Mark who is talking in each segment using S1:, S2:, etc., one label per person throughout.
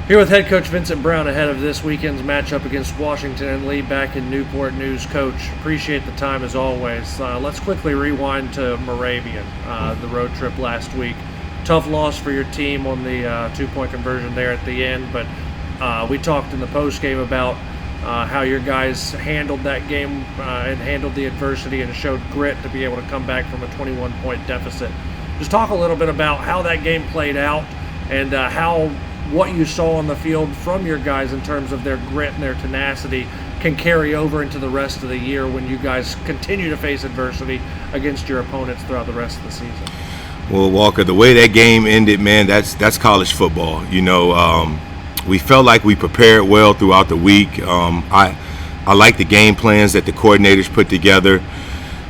S1: Here with head coach Vincent Brown ahead of this weekend's matchup against Washington and Lee back in Newport News. Coach, appreciate the time as always. Let's quickly rewind to Moravian, the road trip last week. Tough loss for your team on the 2-point conversion there at the end, but we talked in the postgame about how your guys handled that game and handled the adversity and showed grit to be able to come back from a 21-point deficit. Just talk a little bit about how that game played out and what you saw on the field from your guys in terms of their grit and their tenacity can carry over into the rest of the year when you guys continue to face adversity against your opponents throughout the rest of the season.
S2: Well, Walker, the way that game ended, man, that's college football. You know, we felt like we prepared well throughout the week. I like the game plans that the coordinators put together.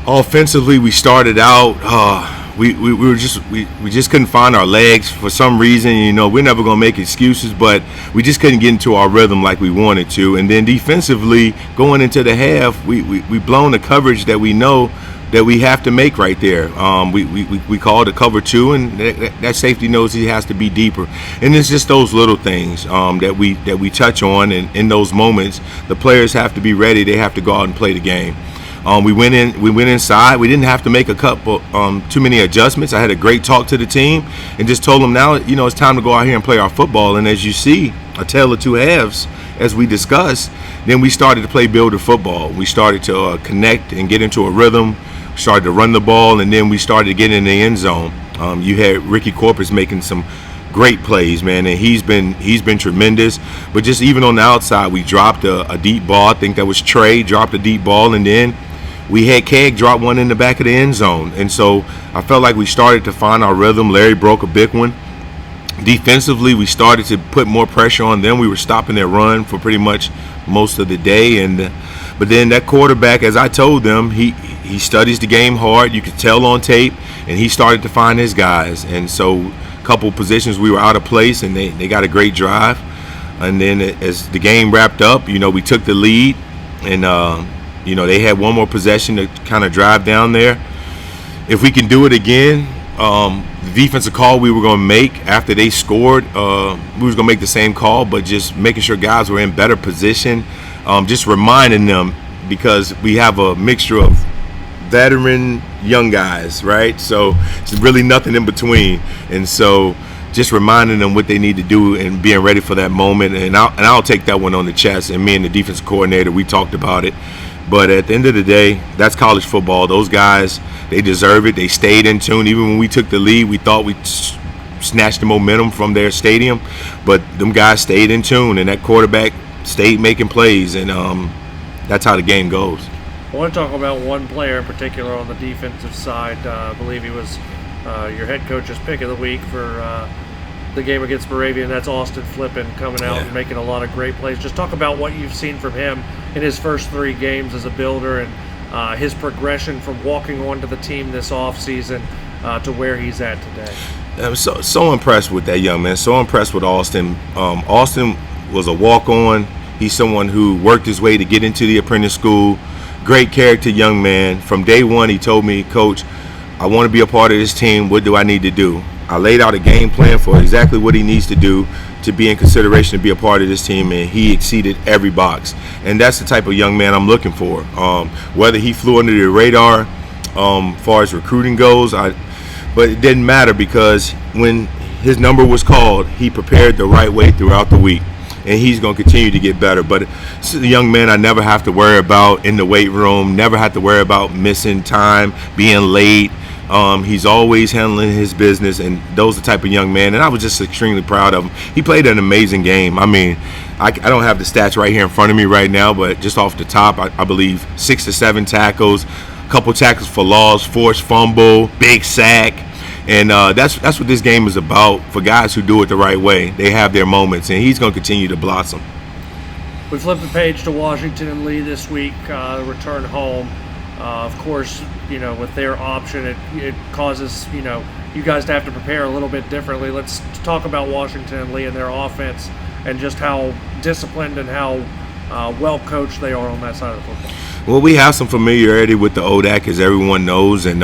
S2: Offensively, we started out. We just couldn't find our legs for some reason. You know, we're never gonna make excuses, but we just couldn't get into our rhythm like we wanted to. And then defensively, going into the half, we blown the coverage that we know that we have to make right there. We called a cover 2, and that safety knows he has to be deeper. And it's just those little things that we touch on, and in those moments, the players have to be ready. They have to go out and play the game. We went inside. We didn't have to make a couple too many adjustments. I had a great talk to the team and just told them, now, you know, it's time to go out here and play our football. And as you see, a tale of two halves, as we discussed. Then we started to play builder football. We started to connect and get into a rhythm. Started to run the ball, and then we started to get in the end zone. You had Ricky Corpus making some great plays, man, and he's been tremendous. But just even on the outside, we dropped a deep ball. I think that was Trey dropped a deep ball, and then we had Keg drop one in the back of the end zone. And so I felt like we started to find our rhythm. Larry broke a big one. Defensively, we started to put more pressure on them. We were stopping their run for pretty much most of the day. But then that quarterback, as I told them, he studies the game hard. You could tell on tape, and he started to find his guys. And so a couple positions we were out of place, and they got a great drive. And then as the game wrapped up, you know, we took the lead, and you know, they had one more possession to kind of drive down there. If we can do it again, the defensive call we were going to make after they scored, we was going to make the same call, but just making sure guys were in better position, just reminding them, because we have a mixture of veteran, young guys, right? So it's really nothing in between. And so just reminding them what they need to do and being ready for that moment. And I'll take that one on the chest. And me and the defensive coordinator, we talked about it. But at the end of the day, that's college football. Those guys, they deserve it. They stayed in tune. Even when we took the lead, we thought we snatched the momentum from their stadium. But them guys stayed in tune, and that quarterback stayed making plays. And that's how the game goes.
S1: I want to talk about one player in particular on the defensive side. I believe he was your head coach's pick of the week for the game against Moravian. That's Flippin coming out and making a lot of great plays. Just talk about what you've seen from him in his first 3 games as a builder, and his progression from walking onto the team this offseason to where he's at today.
S2: I'm so impressed with that young man. So impressed with Austin. Austin was a walk-on. He's someone who worked his way to get into the apprentice school. Great character young man. From day one, he told me, Coach, I want to be a part of this team. What do I need to do? I laid out a game plan for exactly what he needs to do to be in consideration to be a part of this team, and he exceeded every box. And that's the type of young man I'm looking for. Whether he flew under the radar as far as recruiting goes, but it didn't matter, because when his number was called, he prepared the right way throughout the week. And he's going to continue to get better. But this is a young man I never have to worry about in the weight room, never have to worry about missing time, being late. He's always handling his business, and those are the type of young man. And I was just extremely proud of him. He played an amazing game. I mean, I don't have the stats right here in front of me right now, but just off the top, I believe 6 to 7 tackles, a couple tackles for loss, forced fumble, big sack. And that's what this game is about for guys who do it the right way. They have their moments, and he's going to continue to blossom.
S1: We flipped the page to Washington and Lee this week, return home. Of course, you know, with their option, it causes, you know, you guys to have to prepare a little bit differently. Let's talk about Washington and Lee and their offense and just how disciplined and how well coached they are on that side of the football.
S2: Well, we have some familiarity with the ODAC, as everyone knows, and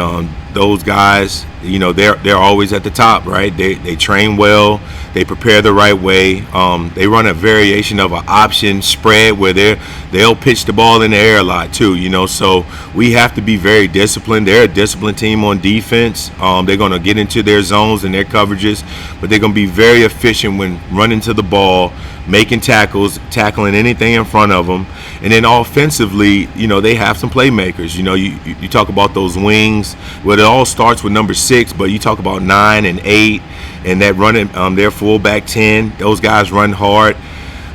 S2: those guys, they're always at the top, right? They train well, they prepare the right way. They run a variation of an option spread where they'll pitch the ball in the air a lot too, So we have to be very disciplined. They're a disciplined team on defense. They're going to get into their zones and their coverages, but they're going to be very efficient when running to the ball, making tackles, tackling anything in front of them. And then offensively, they have some playmakers. You talk about those wings. Well, it all starts with number 6, but you talk about 9 and 8 and that running, their fullback 10. Those guys run hard.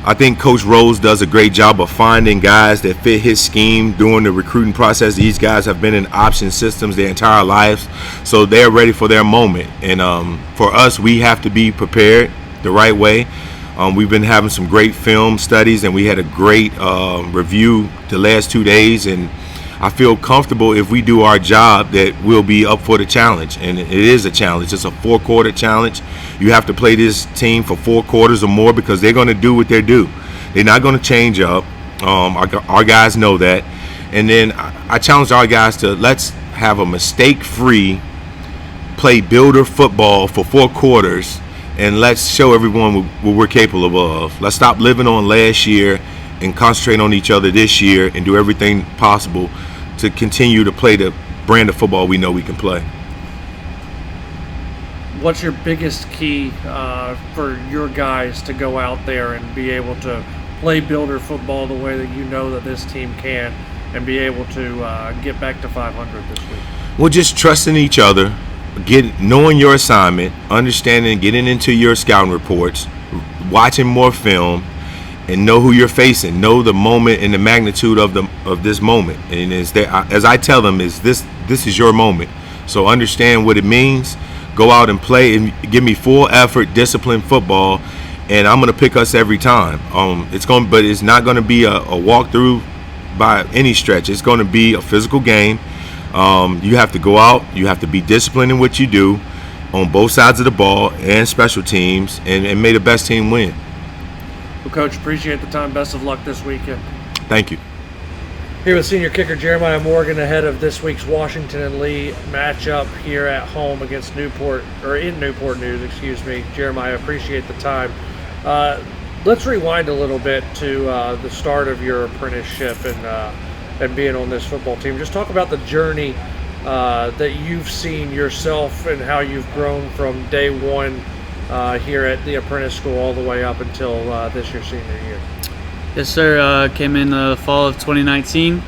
S2: I think Coach Rose does a great job of finding guys that fit his scheme during the recruiting process. These guys have been in option systems their entire lives, so they're ready for their moment. And for us, we have to be prepared the right way. We've been having some great film studies, and we had a great review the last 2 days, and I feel comfortable if we do our job that we'll be up for the challenge. And it is a challenge. It's a 4-quarter challenge. You have to play this team for 4 quarters or more because they're going to do what they do. They're not going to change up. Our guys know that. And then I challenge our guys to let's have a mistake-free play builder football for 4 quarters, and let's show everyone what we're capable of. Let's stop living on last year and concentrate on each other this year and do everything possible to continue to play the brand of football we know we can play.
S1: What's your biggest key for your guys to go out there and be able to play builder football the way that you know that this team can and be able to get back to 500 this week?
S2: Well, just trusting each other, knowing your assignment, understanding, getting into your scouting reports, watching more film, and know who you're facing. Know the moment and the magnitude of this moment. And as I tell them, this is your moment. So understand what it means. Go out and play and give me full effort, disciplined football, and I'm going to pick us every time. But it's not going to be a walkthrough by any stretch. It's going to be a physical game. You have to go out. You have to be disciplined in what you do on both sides of the ball and special teams, and may the best team win.
S1: Well, Coach, appreciate the time. Best of luck this weekend.
S2: Thank you.
S1: Here with senior kicker Jeremiah Morgan ahead of this week's Washington and Lee matchup here at home against in Newport News, excuse me. Jeremiah, appreciate the time. Let's rewind a little bit to the start of your apprenticeship and being on this football team. Just talk about the journey that you've seen yourself and how you've grown from day one here at the apprentice school all the way up until this your senior year.
S3: Yes, sir. Came in the fall of 2019.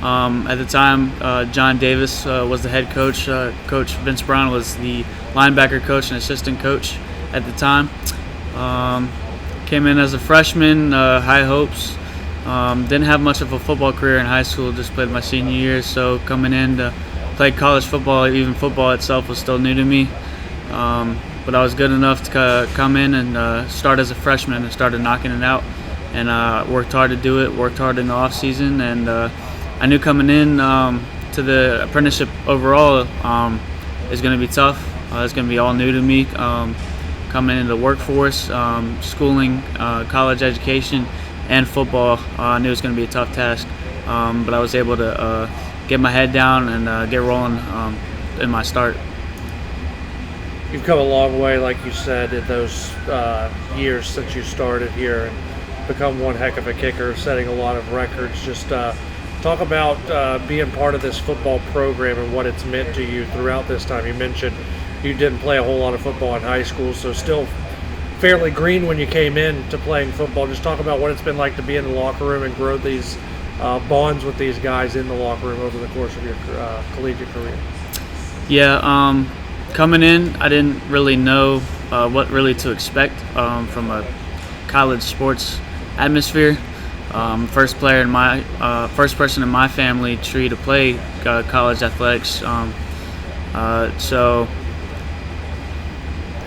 S3: At the time, John Davis was the head coach. Coach Vince Brown was the linebacker coach and assistant coach at the time. Came in as a freshman, high hopes. Didn't have much of a football career in high school, just played my senior year. So coming in to play college football, even football itself was still new to me. But I was good enough to come in and start as a freshman and started knocking it out. And worked hard to do it, worked hard in the off season, and I knew coming in to the apprenticeship overall is going to be tough. It's going to be all new to me. Coming into the workforce, schooling, college education, and football, I knew it was going to be a tough task. But I was able to get my head down and get rolling in my start.
S1: You've come a long way, like you said, in those years since you started here, and become one heck of a kicker, setting a lot of records. Just talk about being part of this football program and what it's meant to you throughout this time. You mentioned you didn't play a whole lot of football in high school, so still fairly green when you came in to playing football. Just talk about what it's been like to be in the locker room and grow these bonds with these guys in the locker room over the course of your collegiate career.
S3: Yeah, coming in, I didn't really know what really to expect from a college sports atmosphere. First person in my family tree to play college athletics. So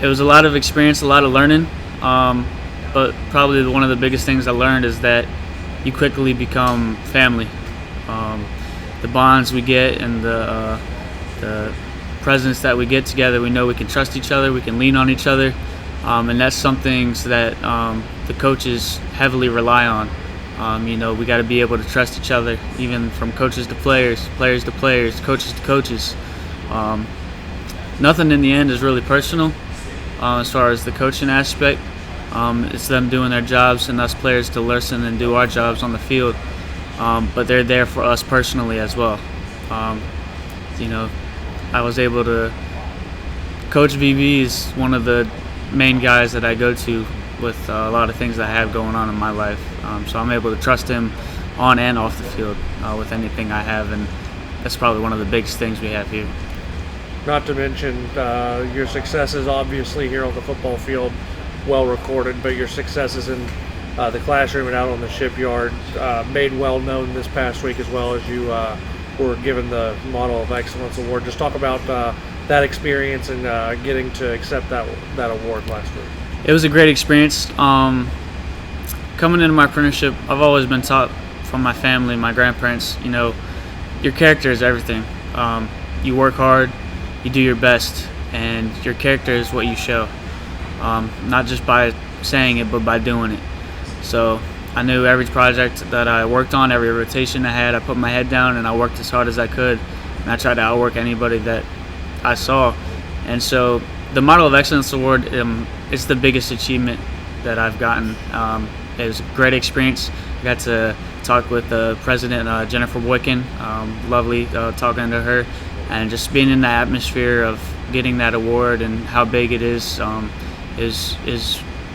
S3: it was a lot of experience, a lot of learning. But probably one of the biggest things I learned is that you quickly become family. The bonds we get and the presence that we get together, we know we can trust each other, we can lean on each other. And that's some things that the coaches heavily rely on. We got to be able to trust each other, even from coaches to players, players to players, coaches to coaches. Nothing in the end is really personal as far as the coaching aspect. It's them doing their jobs and us players to listen and do our jobs on the field. But they're there for us personally as well. I was able to Coach VB is one of the main guys that I go to with a lot of things I have going on in my life. So I'm able to trust him on and off the field with anything I have, and that's probably one of the biggest things we have here.
S1: Not to mention your successes, obviously, here on the football field, well recorded, but your successes in the classroom and out on the shipyard made well known this past week, as well as you were given the Model of Excellence Award. Just talk about that experience and getting to accept that award last week.
S3: It was a great experience. Coming into my apprenticeship, I've always been taught from my family, my grandparents, your character is everything. You work hard, you do your best, and your character is what you show. Not just by saying it, but by doing it. So I knew every project that I worked on, every rotation I had, I put my head down and I worked as hard as I could, and I tried to outwork anybody that I saw. And so the Model of Excellence Award, it's the biggest achievement that I've gotten. It was a great experience. I got to talk with the president, Jennifer Boykin. Lovely talking to her, and just being in the atmosphere of getting that award and how big it is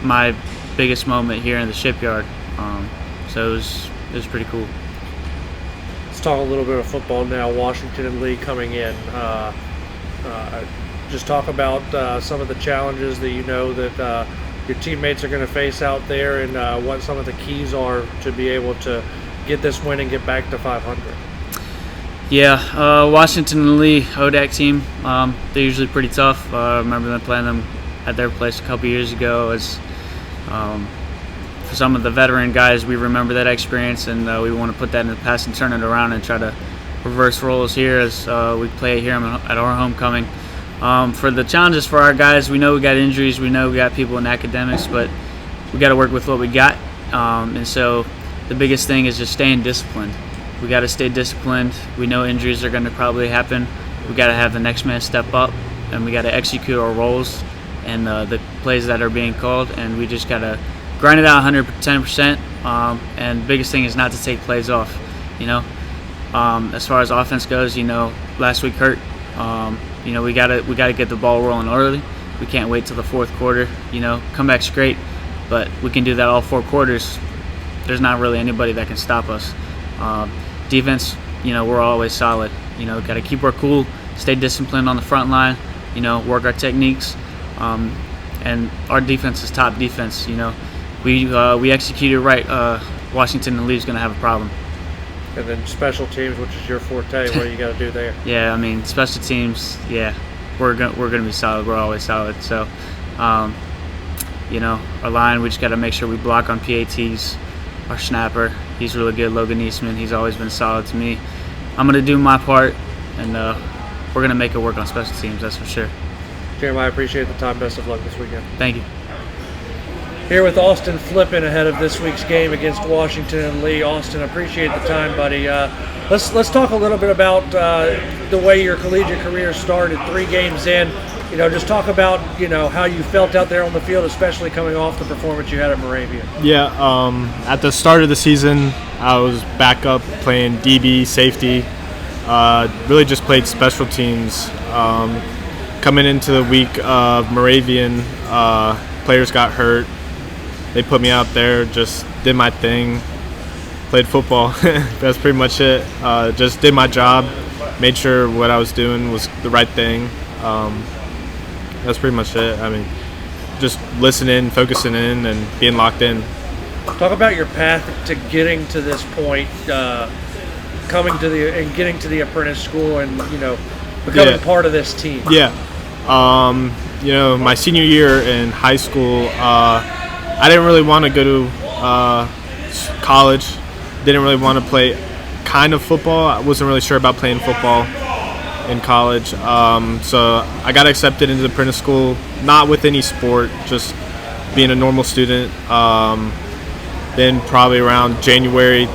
S3: my biggest moment here in the shipyard. So it was pretty cool.
S1: Let's talk a little bit of football now. Washington and Lee coming in. Just talk about some of the challenges that that your teammates are going to face out there, and what some of the keys are to be able to get this win and get back to 500.
S3: Yeah, Washington and Lee ODAC team, they're usually pretty tough. I remember them playing them at their place a couple years ago. For some of the veteran guys, we remember that experience, and we want to put that in the past and turn it around and try to reverse roles here as we play here at our homecoming. For the challenges for our guys, we know we got injuries, we know we got people in academics, but we got to work with what we got. And so the biggest thing is just staying disciplined. We got to stay disciplined. We know injuries are going to probably happen. We got to have the next man step up, and we got to execute our roles and the plays that are being called, and we just got to grind it out 110%. And the biggest thing is not to take plays off. As far as offense goes, last week hurt. We gotta get the ball rolling early. We can't wait till the fourth quarter. Comeback's great, but we can do that all 4 quarters. There's not really anybody that can stop us. Defense, we're always solid. Got to keep our cool, stay disciplined on the front line. Work our techniques, and our defense is top defense. We executed right. Washington and Lee's gonna have a problem.
S1: And then special teams, which is your forte, what do you got to do there?
S3: Yeah, special teams. Yeah, we're gonna be solid. We're always solid. So, our line, we just got to make sure we block on PATs. Our snapper, he's really good. Logan Eastman, he's always been solid to me. I'm gonna do my part, and we're gonna make it work on special teams. That's for sure.
S1: Jeremiah, I appreciate the time. Best of luck this weekend.
S3: Thank you.
S1: Here with Austin Flippin ahead of this week's game against Washington and Lee. Austin, appreciate the time, buddy. Let's talk a little bit about the way your collegiate career started. 3 games in, just talk about how you felt out there on the field, especially coming off the performance you had at Moravian.
S4: Yeah, at the start of the season, I was back up playing DB, safety. Really just played special teams. Coming into the week of Moravian, players got hurt. They put me out there, just did my thing, played football. That's pretty much it. Just did my job, made sure what I was doing was the right thing. That's pretty much it. Just listening, focusing in, and being locked in.
S1: Talk about your path to getting to this point, getting to the apprentice school, and becoming part of this team.
S4: Yeah. My senior year in high school, I didn't really want to go to college. Didn't really want to play kind of football. I wasn't really sure about playing football in college. So I got accepted into the apprentice school, not with any sport, just being a normal student. Then probably around January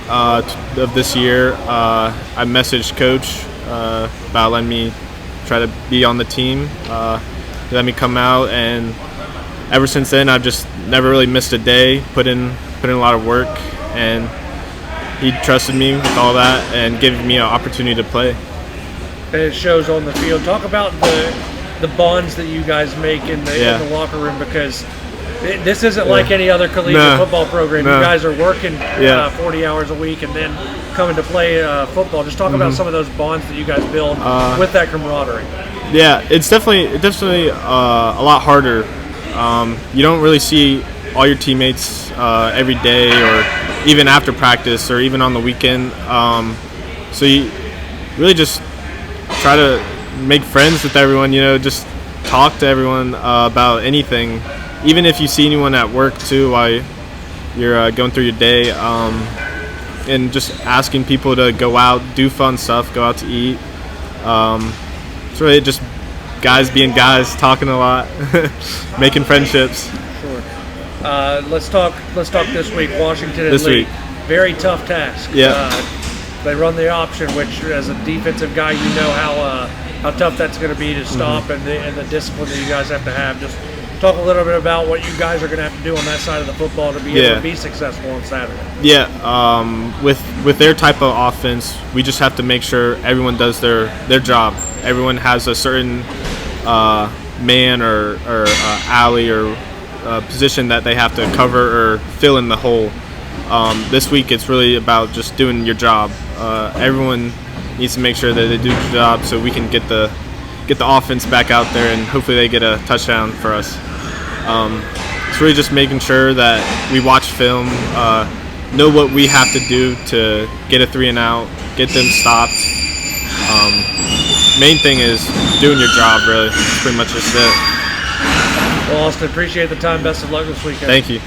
S4: of this year, I messaged Coach about letting me try to be on the team. He let me come out, and ever since then, I've just never really missed a day. Put in a lot of work, and he trusted me with all that and gave me an opportunity to play.
S1: And it shows on the field. Talk about the bonds that you guys make in the locker room, because this isn't like any other collegiate football program. You guys are working 40 hours a week and then coming to play football. Just talk about some of those bonds that you guys build with that camaraderie.
S4: Yeah, it's definitely a lot harder. You don't really see all your teammates every day, or even after practice, or even on the weekend. So you really just try to make friends with everyone. Just talk to everyone about anything, even if you see anyone at work too while you're going through your day. And just asking people to go out, do fun stuff, go out to eat. It's really just guys being guys, talking a lot, making friendships.
S1: Sure. Let's talk this week. Washington and Lee. Very tough task.
S4: Yeah.
S1: They run the option, which as a defensive guy, you know how tough that's going to be to stop, and the discipline that you guys have to have. Just talk a little bit about what you guys are going to have to do on that side of the football to be able to be successful on Saturday.
S4: Yeah, with their type of offense, we just have to make sure everyone does their job. Everyone has a certain man or alley or position that they have to cover or fill in the hole. This week, it's really about just doing your job. Everyone needs to make sure that they do their job so we can get the offense back out there, and hopefully they get a touchdown for us. It's really just making sure that we watch film, know what we have to do to get a 3-and-out, get them stopped. Main thing is doing your job, really. That's pretty much just it.
S1: Well, Austin, appreciate the time. Best of luck this weekend.
S4: Thank you.